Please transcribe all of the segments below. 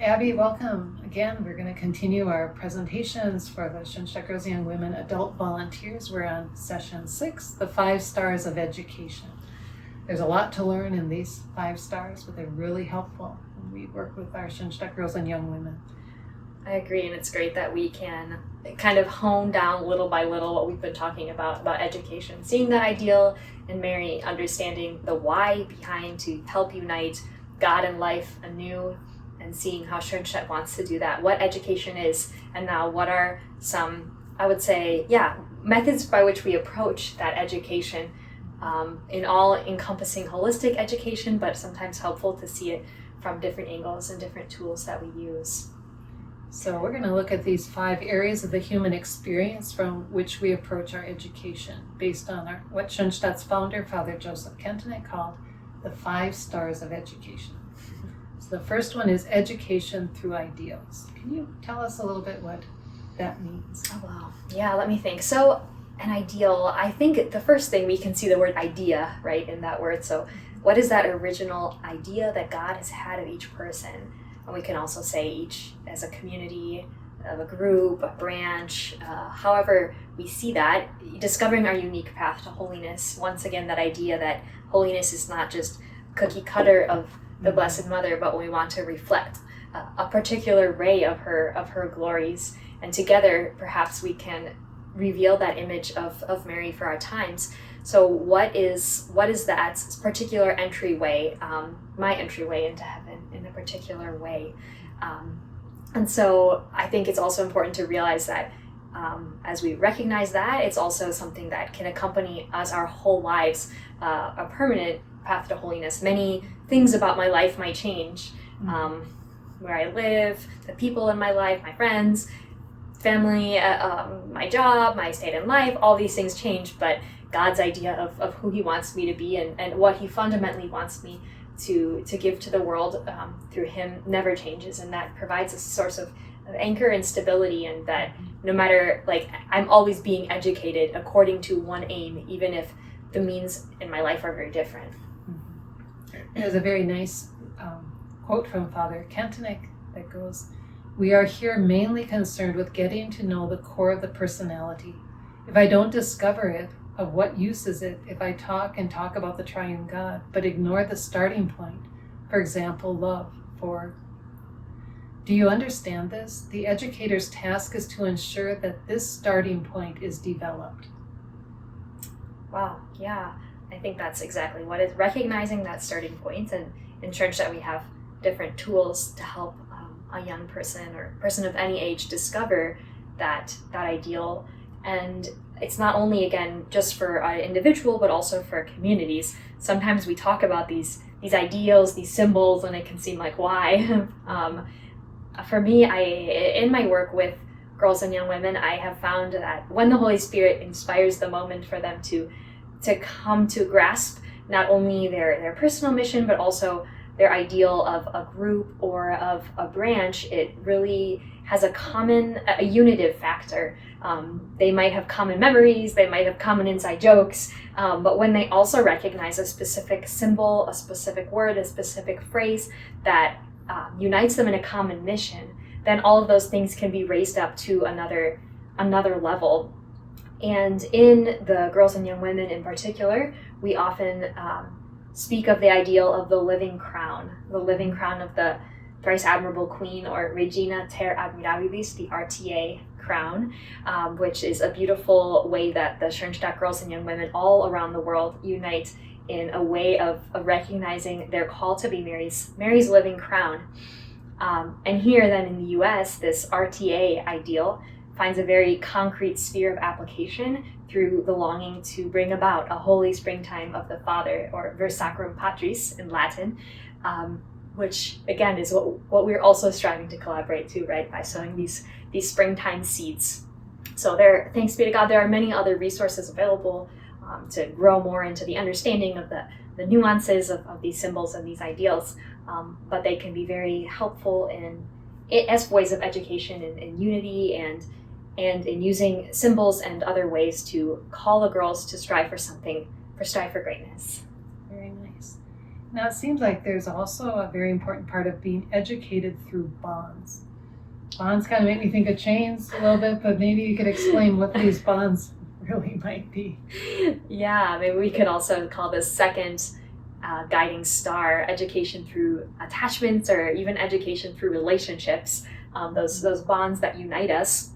Abby, welcome. Again, we're going to continue our presentations for the Schoenstatt Girls and Young Women Adult Volunteers. We're on session 6, the 5 stars of education. There's a lot to learn in these 5 stars, but they're really helpful when we work with our Schoenstatt Girls and Young Women. I agree, and it's great that we can kind of hone down little by little what we've been talking about education. Seeing that ideal in Mary, understanding the why behind to help unite God and life anew, and seeing how Schoenstatt wants to do that, what education is, and now what are some, I would say, methods by which we approach that education, in all encompassing holistic education, but sometimes helpful to see it from different angles and different tools that we use. So we're going to look at these 5 areas of the human experience from which we approach our education, based on what Schoenstatt's founder, Father Joseph Kentenich, called the 5 stars of education. So the first one is education through ideals. Can you tell us a little bit what that means? Oh, wow. Yeah, let me think. So an ideal, I think the first thing we can see the word idea, right, in that word. So what is that original idea that God has had of each person? And we can also say each as a community, of a group, a branch, however we see that, discovering our unique path to holiness. Once again, that idea that holiness is not just cookie cutter of the Blessed Mother, but we want to reflect a particular ray of her glories. And together, perhaps we can reveal that image of Mary for our times. So what is that particular entryway, my entryway into heaven in a particular way? And so I think it's also important to realize that as we recognize that, it's also something that can accompany us our whole lives, a permanent path to holiness. Many things about my life might change, where I live, the people in my life, my friends, family, my job, my state in life, all these things change, but God's idea of who he wants me to be and what he fundamentally wants me to give to the world through him never changes, and that provides a source of anchor and stability, and that no matter, I'm always being educated according to one aim, even if the means in my life are very different. There's a very nice quote from Father Kentenich that goes, "We are here mainly concerned with getting to know the core of the personality. If I don't discover it, of what use is it if I talk about the triune God, but ignore the starting point, for example, love for..." Do you understand this? The educator's task is to ensure that this starting point is developed. Wow, yeah. I think that's exactly what it is, recognizing that starting point. And in Schoenstatt we have different tools to help a young person or person of any age discover that ideal. And it's not only, again, just for an individual, but also for communities. Sometimes we talk about these ideals, these symbols, and it can seem like, why? For me, in my work with girls and young women, I have found that when the Holy Spirit inspires the moment for them to come to grasp not only their personal mission, but also their ideal of a group or of a branch, it really has a unitive factor. They might have common memories, they might have common inside jokes, but when they also recognize a specific symbol, a specific word, a specific phrase that unites them in a common mission, then all of those things can be raised up to another level. And in the girls and young women in particular, we often speak of the ideal of the living crown of the thrice admirable queen, or Regina ter admirabilis, the RTA crown, which is a beautiful way that the Schoenstatt girls and young women all around the world unite in a way of recognizing their call to be Mary's living crown. And here then in the US, this RTA ideal finds a very concrete sphere of application through the longing to bring about a holy springtime of the Father, or Ver Sacrum Patris in Latin, which again is what we're also striving to collaborate to, right, by sowing these springtime seeds. So thanks be to God, there are many other resources available to grow more into the understanding of the nuances of these symbols and these ideals, but they can be very helpful as ways of education and unity, and in using symbols and other ways to call the girls to strive for something, strive for greatness. Very nice. Now, it seems like there's also a very important part of being educated through bonds. Bonds kind of make me think of chains a little bit, but maybe you could explain what these bonds really might be. Yeah, maybe we could also call this second guiding star education through attachments, or even education through relationships, those bonds that unite us.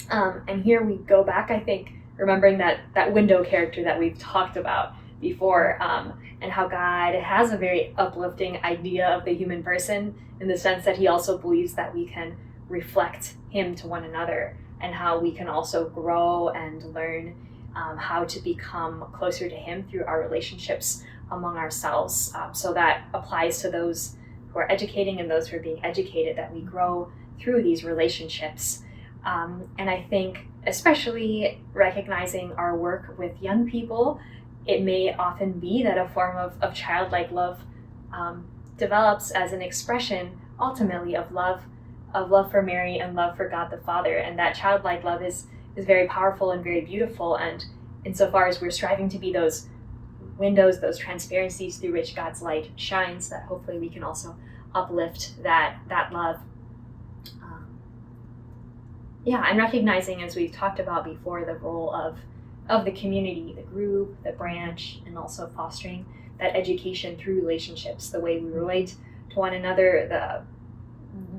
And here we go back, I think, remembering that window character that we've talked about before, and how God has a very uplifting idea of the human person, in the sense that he also believes that we can reflect him to one another, and how we can also grow and learn how to become closer to him through our relationships among ourselves. So that applies to those who are educating and those who are being educated, that we grow through these relationships. And I think, especially recognizing our work with young people, it may often be that a form of childlike love develops as an expression, ultimately, of love for Mary and love for God the Father. And that childlike love is very powerful and very beautiful. And insofar as we're striving to be those windows, those transparencies through which God's light shines, that hopefully we can also uplift that love. I'm recognizing, as we've talked about before, the role of the community, the group, the branch, and also fostering that education through relationships, the way we relate to one another,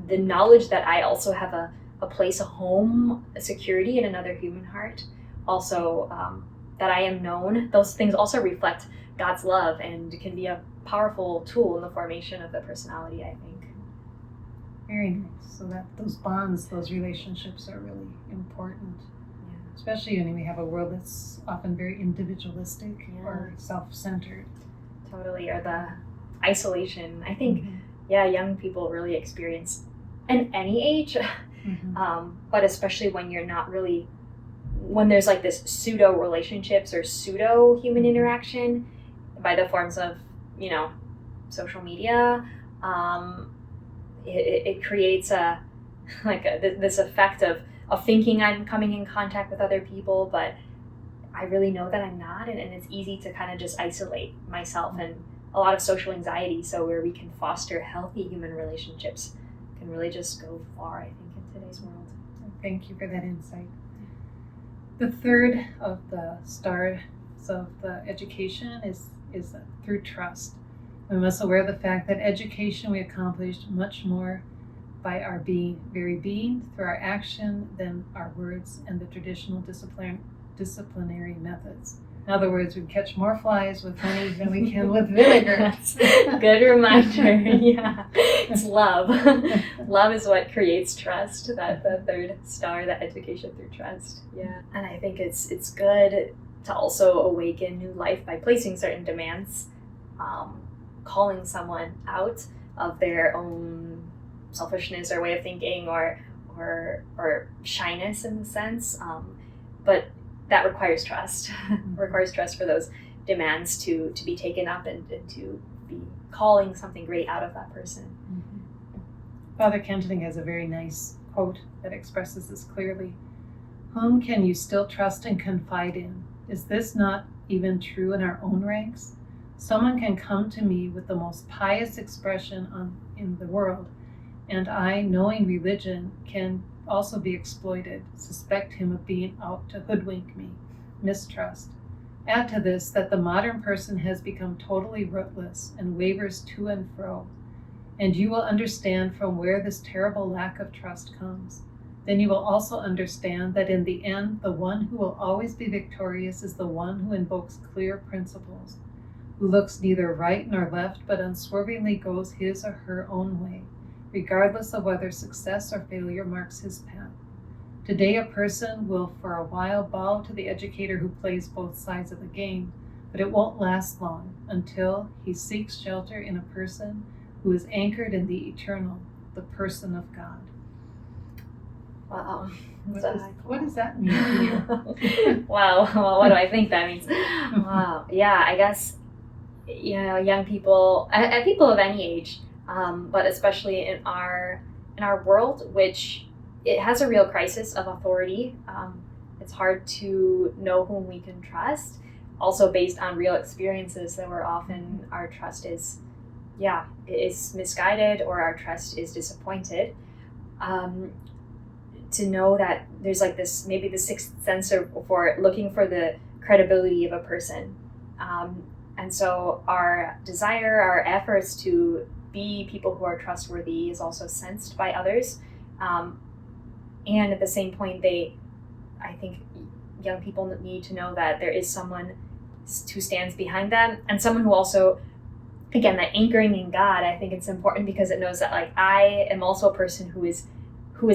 the knowledge that I also have a place, a home, a security in another human heart, also that I am known. Those things also reflect God's love and can be a powerful tool in the formation of the personality, I think. Very nice. So that those bonds, those relationships are really important. Yeah. Especially when we have a world that's often very individualistic Yeah. or self-centered. Totally. Or the isolation. I think, young people really experience, in any age, but especially when you're not really, when there's like this pseudo relationships or pseudo human interaction by the forms of, social media, it creates this effect of thinking I'm coming in contact with other people, but I really know that I'm not, and it's easy to kind of just isolate myself, and a lot of social anxiety. So where we can foster healthy human relationships can really just go far, I think, in today's world. Thank you for that insight. The third of the stars of the education is through trust. We must aware of the fact that education we accomplished much more by our very being through our action than our words and the traditional disciplinary methods. In other words, we catch more flies with honey than we can with vinegar. That's a good reminder. Yeah, it's love. Love is what creates trust. That the third star, that education through trust. Yeah, and I think it's good to also awaken new life by placing certain demands, calling someone out of their own selfishness or way of thinking, or shyness in a sense, but that requires trust. Requires trust for those demands to be taken up and to be calling something great out of that person. Father Kentening has a very nice quote that expresses this clearly. Whom can you still trust and confide in? Is this not even true in our own ranks? Someone can come to me with the most pious expression in the world, and I, knowing religion, can also be exploited, suspect him of being out to hoodwink me, mistrust. Add to this that the modern person has become totally rootless and wavers to and fro, and you will understand from where this terrible lack of trust comes. Then you will also understand that in the end, the one who will always be victorious is the one who invokes clear principles, who looks neither right nor left, but unswervingly goes his or her own way, regardless of whether success or failure marks his path. Today, a person will for a while bow to the educator who plays both sides of the game, but it won't last long until he seeks shelter in a person who is anchored in the eternal, the person of God. Wow. What does that mean to you? Wow. Well, what do I think that means? Wow. Yeah, I guess, young people, people of any age, but especially in our world, which it has a real crisis of authority. It's hard to know whom we can trust. Also based on real experiences, that where often our trust is is misguided or our trust is disappointed, to know that there's like this, maybe the sixth sense for looking for the credibility of a person. And so our desire, our efforts to be people who are trustworthy is also sensed by others. And at the same point, I think young people need to know that there is someone who stands behind them, and someone who also, again, that anchoring in God. I think it's important because it knows that like I am also a person who is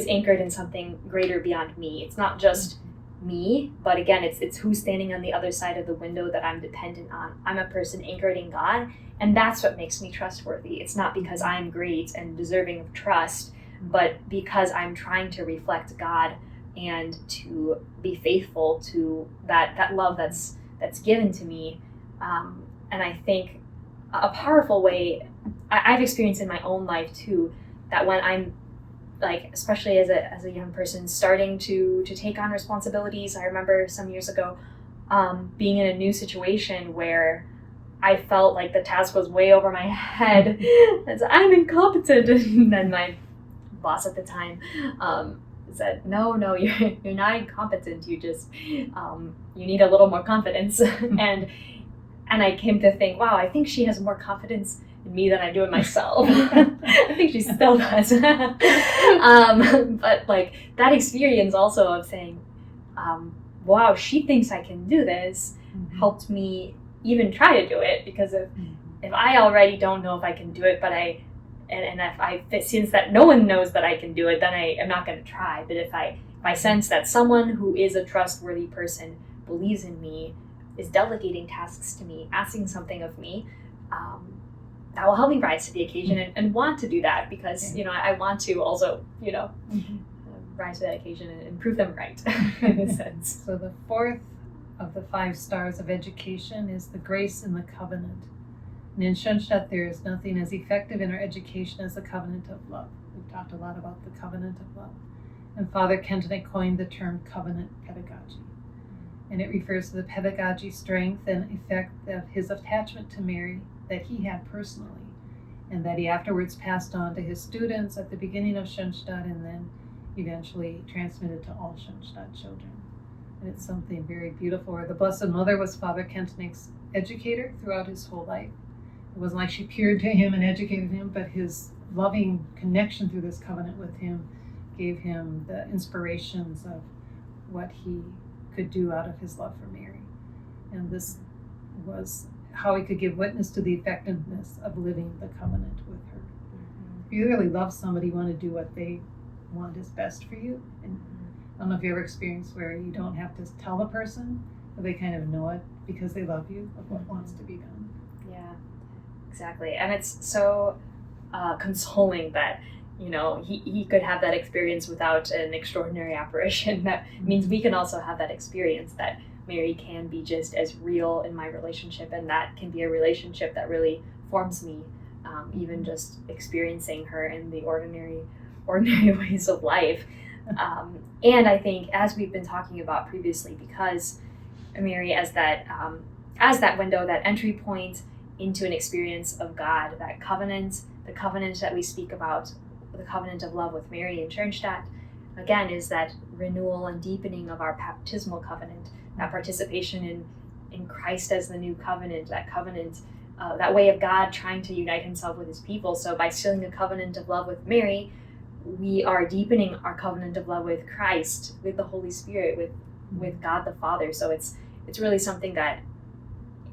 anchored in something greater beyond me. It's not just me, but again, it's who's standing on the other side of the window that I'm dependent on. I'm a person anchored in God, and that's what makes me trustworthy. It's not because I'm great and deserving of trust, but because I'm trying to reflect God and to be faithful to that love that's given to me. And I think a powerful way I've experienced in my own life too, that when I'm like, especially as a young person starting to take on responsibilities. I remember some years ago being in a new situation where I felt like the task was way over my head. And so I'm incompetent. And then my boss at the time said, no, you're not incompetent. You just, you need a little more confidence. And I came to think, wow, I think she has more confidence in me than I do in myself. I think she still does. But like that experience also of saying, wow, she thinks I can do this, helped me even try to do it, because if I already don't know if I can do it, but if since that no one knows that I can do it, then I am not going to try. But if I sense that someone who is a trustworthy person believes in me, is delegating tasks to me, asking something of me, that will help me rise to the occasion and want to do that, because I want to also rise to that occasion and prove them right in a sense. So the fourth of the 5 stars of education is the grace in the covenant. And in Schoenstatt, there is nothing as effective in our education as the covenant of love. We've talked a lot about the covenant of love. And Father Kentenich coined the term covenant pedagogy. And it refers to the pedagogy strength and effect of his attachment to Mary that he had personally, and that he afterwards passed on to his students at the beginning of Schoenstatt, and then eventually transmitted to all Schoenstatt children. And it's something very beautiful. Where the Blessed Mother was Father Kentenich's educator throughout his whole life. It wasn't like she peered to him and educated him, but his loving connection through this covenant with him gave him the inspirations of what he could do out of his love for Mary. And this was how he could give witness to the effectiveness of living the covenant with her. If you really love somebody, you want to do what they want is best for you. And I don't know if you ever experienced where you don't have to tell the person, but they kind of know it because they love you, of what wants to be done. Yeah, exactly. And it's so consoling that he could have that experience without an extraordinary apparition. That means we can also have that experience, that Mary can be just as real in my relationship, and that can be a relationship that really forms me, even just experiencing her in the ordinary ways of life. And I think, as we've been talking about previously, because Mary as that window, that entry point into an experience of God, that covenant, the covenant that we speak about, the covenant of love with Mary in Schoenstatt, again, is that renewal and deepening of our baptismal covenant, that participation in Christ as the new covenant, that covenant, that way of God trying to unite himself with his people. So by sealing a covenant of love with Mary, we are deepening our covenant of love with Christ, with the Holy Spirit, with God the Father. So it's really something that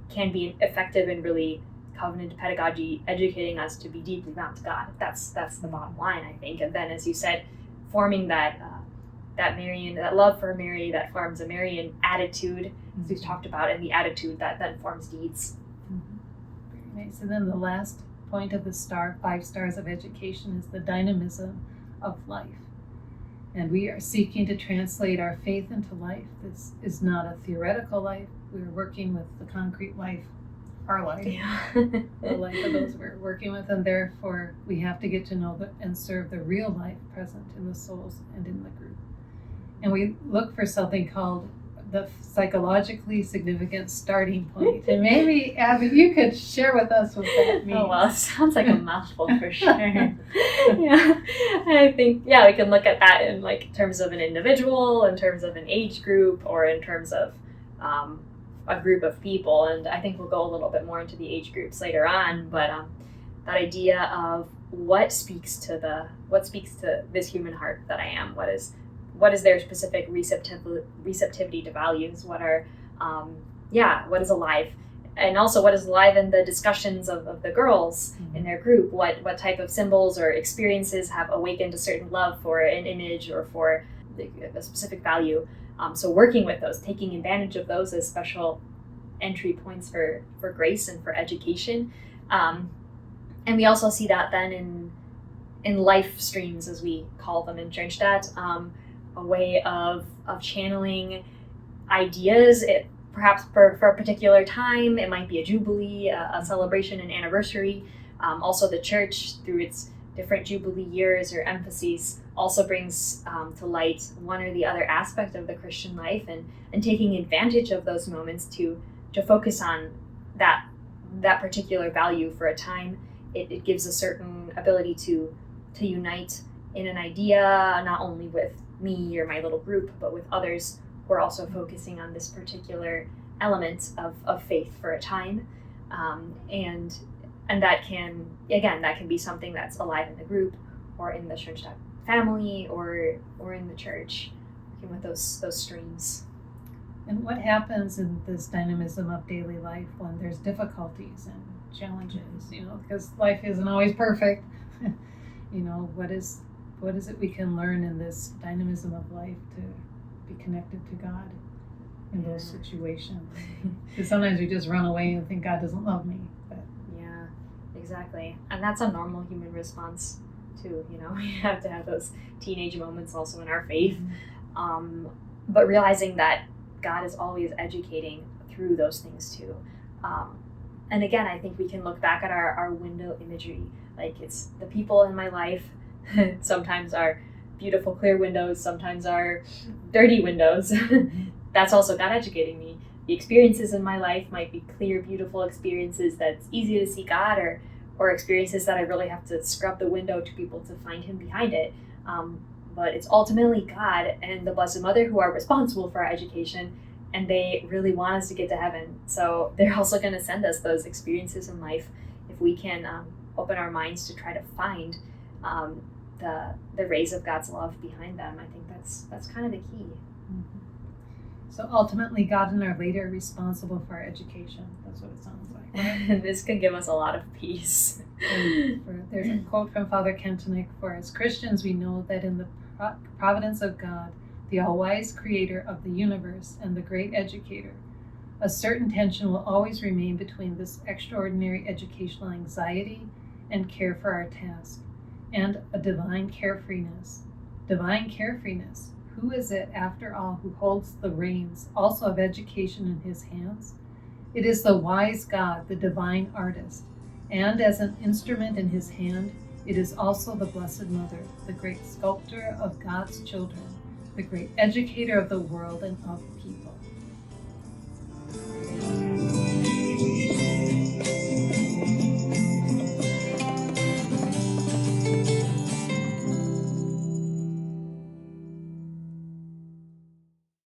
can be effective in really covenant pedagogy, educating us to be deeply bound to God. That's the bottom line, I think. And then, as you said, forming that Marian, that love for Mary, that forms a Marian attitude, as we've talked about, and the attitude that then forms deeds. Very nice. And then the last point of the 5 stars of education is the dynamism of life. And we are seeking to translate our faith into life. This is not a theoretical life. We're working with the concrete life, our life, the life of those we're working with, and therefore we have to get to know and serve the real life present in the souls and in the group. And we look for something called the psychologically significant starting point. And maybe, Abby, you could share with us what that means. Oh, well, it sounds like a mouthful for sure. Yeah, I think, yeah, we can look at that in like terms of an individual, in terms of an age group, or in terms of a group of people. And I think we'll go a little bit more into the age groups later on. But that idea of what speaks to this human heart that I am. What is their specific receptivity to values? What is alive? And also what is alive in the discussions of the girls in their group? What type of symbols or experiences have awakened a certain love for an image or for a specific value? So working with those, taking advantage of those as special entry points for grace and for education. And we also see that then in life streams, as we call them in Schoenstatt, a way of channeling ideas. Perhaps for a particular time, it might be a jubilee, a celebration, an anniversary. Also, the church, through its different jubilee years or emphases, also brings to light one or the other aspect of the Christian life, and taking advantage of those moments to focus on that particular value for a time. It gives a certain ability to unite in an idea, not only with me or my little group, but with others who are also focusing on this particular element of faith for a time. And that can be something that's alive in the group or in the Schoenstatt family or in the church, working with those streams. And what happens in this dynamism of daily life when there's difficulties and challenges, because life isn't always perfect. What is it we can learn in this dynamism of life to be connected to God in those situations? Because sometimes we just run away and think God doesn't love me. But yeah, exactly. And that's a normal human response too. We have to have those teenage moments also in our faith. But realizing that God is always educating through those things too. And again, I think we can look back at our window imagery. Like, it's the people in my life sometimes are beautiful, clear windows, sometimes are dirty windows. That's also God educating me. The experiences in my life might be clear, beautiful experiences that's easy to see God, or experiences that I really have to scrub the window to be able to find Him behind it. But it's ultimately God and the Blessed Mother who are responsible for our education, and they really want us to get to heaven. So they're also going to send us those experiences in life if we can open our minds to try to find the rays of God's love behind them. I think that's kind of the key. So ultimately, God and Our Lady are responsible for our education. That's what it sounds like. Right? This can give us a lot of peace. There's a quote from Father Kentenich: "For as Christians, we know that in the providence of God, the all-wise creator of the universe and the great educator, a certain tension will always remain between this extraordinary educational anxiety and care for our task, and a divine carefreeness. Divine carefreeness. Who is it, after all, who holds the reins also of education in His hands? It is the wise God, the divine artist, and as an instrument in His hand, it is also the Blessed Mother, the great sculptor of God's children, the great educator of the world and of people."